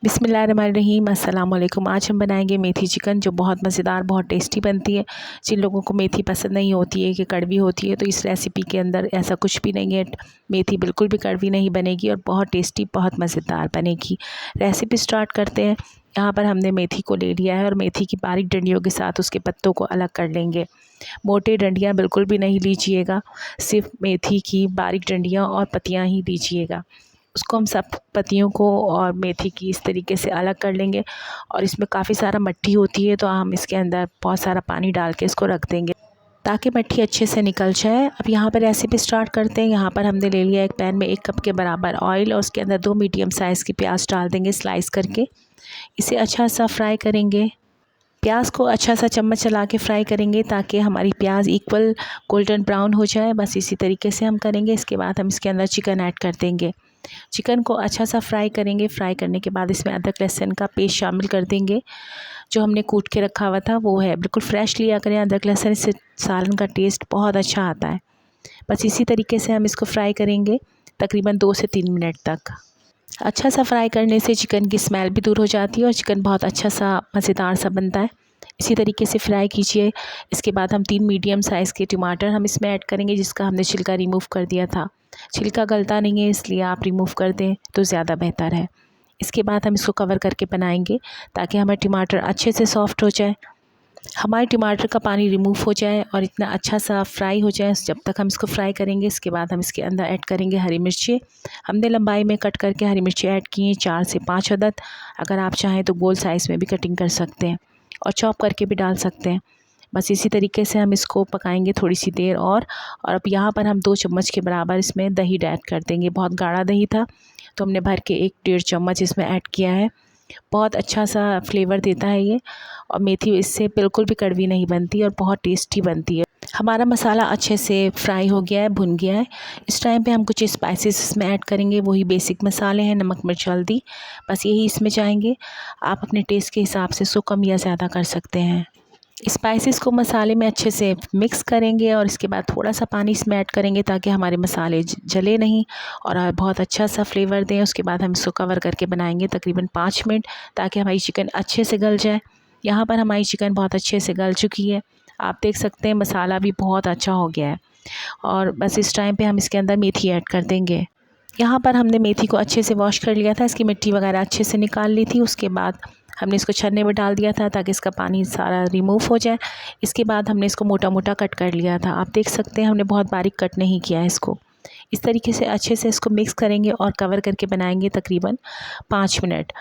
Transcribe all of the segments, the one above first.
बिस्मिल्लाहिर्रहमानिर्रहीम अस्सलाम वालेकुम। आज हम बनाएंगे मेथी चिकन, जो बहुत मज़ेदार, बहुत टेस्टी बनती है। जिन लोगों को मेथी पसंद नहीं होती है, कि कड़वी होती है, तो इस रेसिपी के अंदर ऐसा कुछ भी नहीं है। मेथी बिल्कुल भी कड़वी नहीं बनेगी और बहुत टेस्टी, बहुत मज़ेदार बनेगी। रेसिपी स्टार्ट करते हैं। यहाँ पर हमने मेथी को ले लिया है और मेथी की बारीक डंडियों के साथ उसके पत्तों को अलग कर लेंगे। मोटे डंडियाँ बिल्कुल भी नहीं लीजिएगा, सिर्फ मेथी की बारीक डंडियाँ और पत्तियाँ ही लीजिएगा। उसको हम सब पत्तियों को और मेथी की इस तरीके से अलग कर लेंगे। और इसमें काफ़ी सारा मिट्टी होती है, तो हम इसके अंदर बहुत सारा पानी डाल के इसको रख देंगे ताकि मिट्टी अच्छे से निकल जाए। अब यहाँ पर रेसिपी स्टार्ट करते हैं। यहाँ पर हमने ले लिया एक पैन में 1 कप के बराबर ऑयल और उसके अंदर 2 मीडियम साइज़ की प्याज डाल देंगे स्लाइस करके। इसे अच्छा सा फ्राई करेंगे। प्याज को अच्छा सा चम्मच चला के फ्राई करेंगे ताकि हमारी प्याज इक्वल गोल्डन ब्राउन हो जाए। बस इसी तरीके से हम करेंगे। इसके बाद हम इसके अंदर चिकन ऐड कर देंगे। चिकन को अच्छा सा फ्राई करेंगे। फ्राई करने के बाद इसमें अदरक लहसुन का पेस्ट शामिल कर देंगे। जो हमने कूट के रखा हुआ था वो है, बिल्कुल फ्रेश लिया करें अदरक लहसुन, इससे सालन का टेस्ट बहुत अच्छा आता है। बस इसी तरीके से हम इसको फ्राई करेंगे तकरीबन 2 से 3 मिनट तक। अच्छा सा फ्राई करने से चिकन की स्मेल भी दूर हो जाती है और चिकन बहुत अच्छा सा मज़ेदार सा बनता है। इसी तरीके से फ्राई कीजिए। इसके बाद हम 3 मीडियम साइज़ के टमाटर हम इसमें ऐड करेंगे, जिसका हमने छिलका रिमूव कर दिया था। छिलका गलता नहीं है, इसलिए आप रिमूव कर दें तो ज़्यादा बेहतर है। इसके बाद हम इसको कवर करके बनाएंगे ताकि हमारे टमाटर अच्छे से सॉफ़्ट हो जाए, हमारे टमाटर का पानी रिमूव हो जाए और इतना अच्छा सा फ्राई हो जाए। जब तक हम इसको फ्राई करेंगे, इसके बाद हम इसके अंदर ऐड करेंगे हरी मिर्ची। हमने लंबाई में कट करके हरी मिर्ची ऐड की हैं, 4 से 5 अदद। अगर आप चाहें तो गोल साइज़ में भी कटिंग कर सकते हैं और चॉप करके भी डाल सकते हैं। बस इसी तरीके से हम इसको पकाएंगे थोड़ी सी देर और अब यहाँ पर हम 2 चम्मच के बराबर इसमें दही ऐड कर देंगे। बहुत गाढ़ा दही था तो हमने भर के 1 डेढ़ चम्मच इसमें ऐड किया है। बहुत अच्छा सा फ्लेवर देता है ये, और मेथी इससे बिल्कुल भी कड़वी नहीं बनती और बहुत टेस्टी बनती है। हमारा मसाला अच्छे से फ्राई हो गया है, भुन गया है। इस टाइम पे हम कुछ स्पाइसेस इसमें ऐड करेंगे। वही बेसिक मसाले हैं, नमक मिर्च हल्दी, बस यही इसमें जाएंगे। आप अपने टेस्ट के हिसाब से इसको कम या ज़्यादा कर सकते हैं। स्पाइसेस को मसाले में अच्छे से मिक्स करेंगे और इसके बाद थोड़ा सा पानी इसमें ऐड करेंगे ताकि हमारे मसाले जले नहीं और बहुत अच्छा सा फ्लेवर दें। उसके बाद हम इसको कवर करके बनाएंगे तकरीबन 5 मिनट ताकि हमारी चिकन अच्छे से गल जाए। यहाँ पर हमारी चिकन बहुत अच्छे से गल चुकी है, आप देख सकते हैं मसाला भी बहुत अच्छा हो गया है। और बस इस टाइम पे हम इसके अंदर मेथी ऐड कर देंगे। यहाँ पर हमने मेथी को अच्छे से वॉश कर लिया था, इसकी मिट्टी वगैरह अच्छे से निकाल ली थी। उसके बाद हमने इसको छन्ने में डाल दिया था ताकि इसका पानी सारा रिमूव हो जाए। इसके बाद हमने इसको मोटा मोटा कट कर लिया था। आप देख सकते हैं हमने बहुत बारीक कट नहीं किया है इसको। इस तरीके से अच्छे से इसको मिक्स करेंगे और कवर करके बनाएंगे तकरीबन 5 मिनट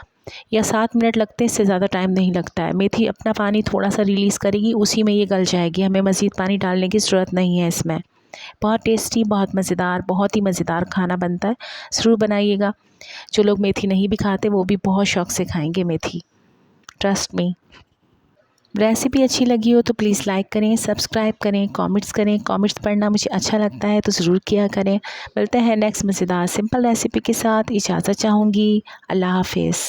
या 7 मिनट लगते हैं, इससे ज़्यादा टाइम नहीं लगता है। मेथी अपना पानी थोड़ा सा रिलीज़ करेगी, उसी में ये गल जाएगी। हमें मज़ीद पानी डालने की ज़रूरत नहीं है इसमें। बहुत टेस्टी, बहुत मज़ेदार, बहुत ही मज़ेदार खाना बनता है। ज़रूर बनाइएगा। जो लोग मेथी नहीं भी खाते वो भी बहुत शौक़ से खाएंगे मेथी, ट्रस्ट मी। रेसिपी अच्छी लगी हो तो प्लीज़ लाइक करें, सब्सक्राइब करें, कमेंट्स करें। कमेंट्स पढ़ना मुझे अच्छा लगता है तो ज़रूर किया करें। मिलते हैं नेक्स्ट मज़ेदार सिंपल रेसिपी के साथ। इजाज़त चाहूँगी। अल्लाह हाफ़िज़।